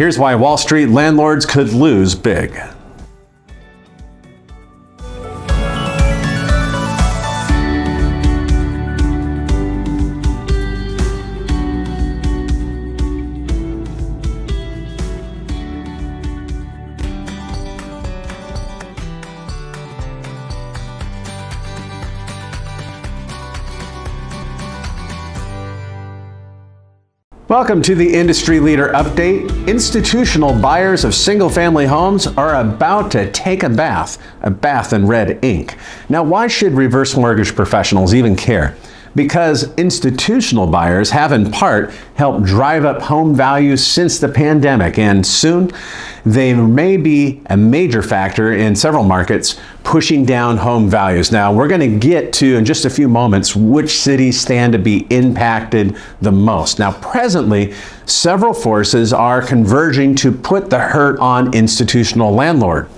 Here's why Wall Street landlords could lose big. Welcome to the Industry Leader Update. Institutional buyers of single-family homes are about to take a bath in red ink. Now, why should reverse mortgage professionals even care? Because institutional buyers have in part helped drive up home values since the pandemic, and soon they may be a major factor in several markets pushing down home values. Now, we're going to get to, in just a few moments, which cities stand to be impacted the most. Now, presently, several forces are converging to put the hurt on institutional landlords.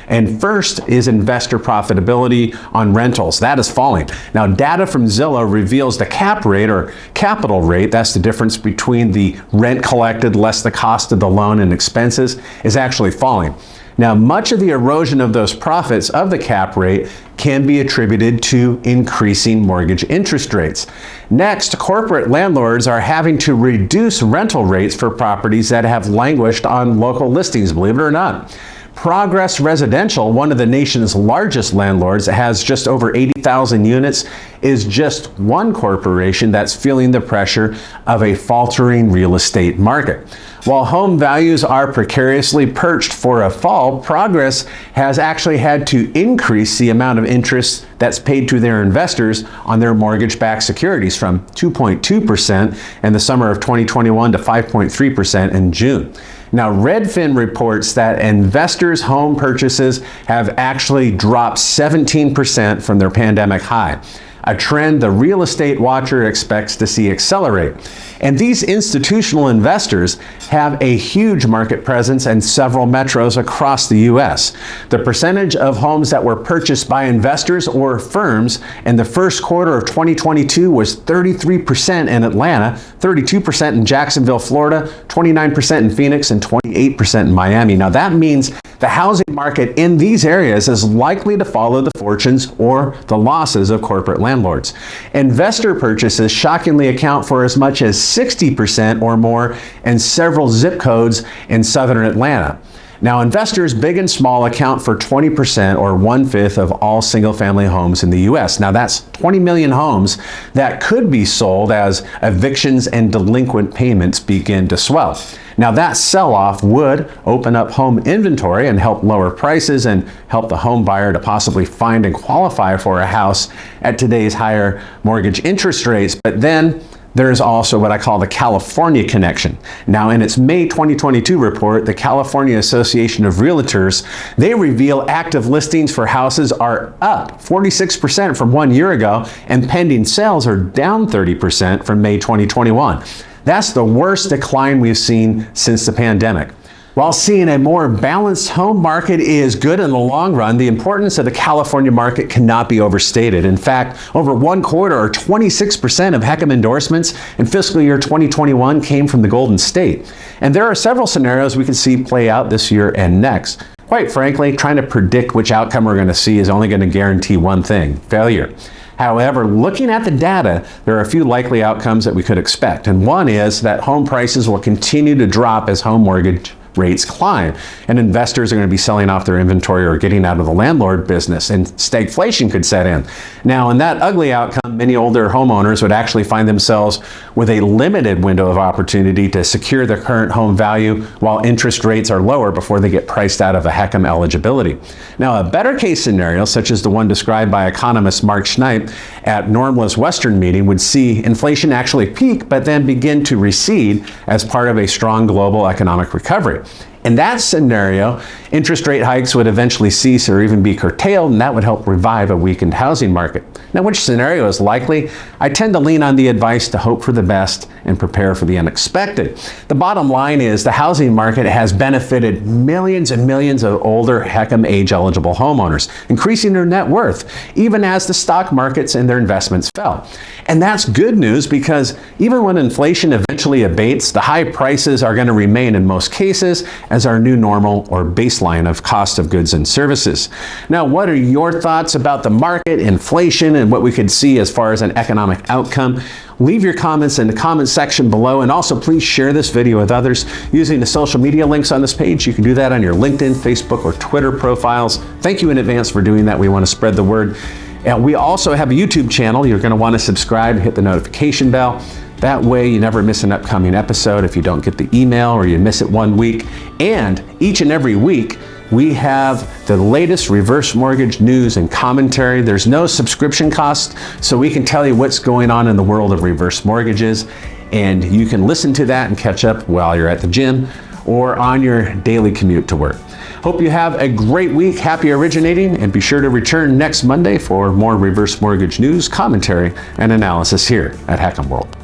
And first is investor profitability on rentals. That is falling. Now, data from Zillow reveals the cap rate or capital rate, that's the difference between the rent collected less the cost of the loan and expenses, is actually falling. Now, much of the erosion of those profits of the cap rate can be attributed to increasing mortgage interest rates. Next, corporate landlords are having to reduce rental rates for properties that have languished on local listings, believe it or not. Progress Residential, one of the nation's largest landlords, has just over 80,000 units, is just one corporation that's feeling the pressure of a faltering real estate market. While home values are precariously perched for a fall, Progress has actually had to increase the amount of interest that's paid to their investors on their mortgage-backed securities from 2.2% in the summer of 2021 to 5.3% in June. Now, Redfin reports that investors' home purchases have actually dropped 17% from their pandemic high, a trend the Real Estate Watcher expects to see accelerate. And these institutional investors have a huge market presence in several metros across the U.S. The percentage of homes that were purchased by investors or firms in the first quarter of 2022 was 33% in Atlanta, 32% in Jacksonville, Florida, 29% in Phoenix, and 28% in Miami. Now, that means the housing market in these areas is likely to follow the fortunes or the losses of corporate landlords. Investor purchases shockingly account for as much as 60% or more in several zip codes in southern Atlanta. Now, investors, big and small, account for 20% or 1/5 of all single-family homes in the U.S. Now, that's 20 million homes that could be sold as evictions and delinquent payments begin to swell. Now, that sell-off would open up home inventory and help lower prices and help the home buyer to possibly find and qualify for a house at today's higher mortgage interest rates. But then there's also what I call the California connection. Now, in its May 2022 report, the California Association of Realtors, they reveal active listings for houses are up 46% from 1 year ago, and pending sales are down 30% from May 2021. That's the worst decline we've seen since the pandemic. While seeing a more balanced home market is good in the long run, the importance of the California market cannot be overstated. In fact, over 1/4 or 26% of HECM endorsements in fiscal year 2021 came from the Golden State. And there are several scenarios we can see play out this year and next. Quite frankly, trying to predict which outcome we're going to see is only going to guarantee one thing: failure. However, looking at the data, there are a few likely outcomes that we could expect. And one is that home prices will continue to drop as home mortgage rates climb, and investors are going to be selling off their inventory or getting out of the landlord business, and stagflation could set in. Now, in that ugly outcome, many older homeowners would actually find themselves with a limited window of opportunity to secure their current home value while interest rates are lower before they get priced out of a HECM eligibility. Now, a better case scenario, such as the one described by economist Mark Schneip at NORMLA's Western meeting, would see inflation actually peak but then begin to recede as part of a strong global economic recovery. In that scenario, interest rate hikes would eventually cease or even be curtailed, and that would help revive a weakened housing market. Now, which scenario is likely? I tend to lean on the advice to hope for the best and prepare for the unexpected. The bottom line is the housing market has benefited millions and millions of older HECM age-eligible homeowners, increasing their net worth, even as the stock markets and their investments fell. And that's good news because even when inflation eventually abates, the high prices are going to remain in most cases as our new normal or baseline of cost of goods and services. Now, what are your thoughts about the market, inflation, and what we could see as far as an economic outcome? Leave your comments in the comment section below, and also please share this video with others using the social media links on this page. You can do that on your LinkedIn, Facebook, or Twitter profiles. Thank you in advance for doing that. We want to spread the word. And we also have a YouTube channel. You're going to want to subscribe, hit the notification bell. That way you never miss an upcoming episode if you don't get the email or you miss it one week. And each and every week, we have the latest reverse mortgage news and commentary. There's no subscription cost, so we can tell you what's going on in the world of reverse mortgages. And you can listen to that and catch up while you're at the gym or on your daily commute to work. Hope you have a great week. Happy originating, and be sure to return next Monday for more reverse mortgage news, commentary, and analysis here at HECM World.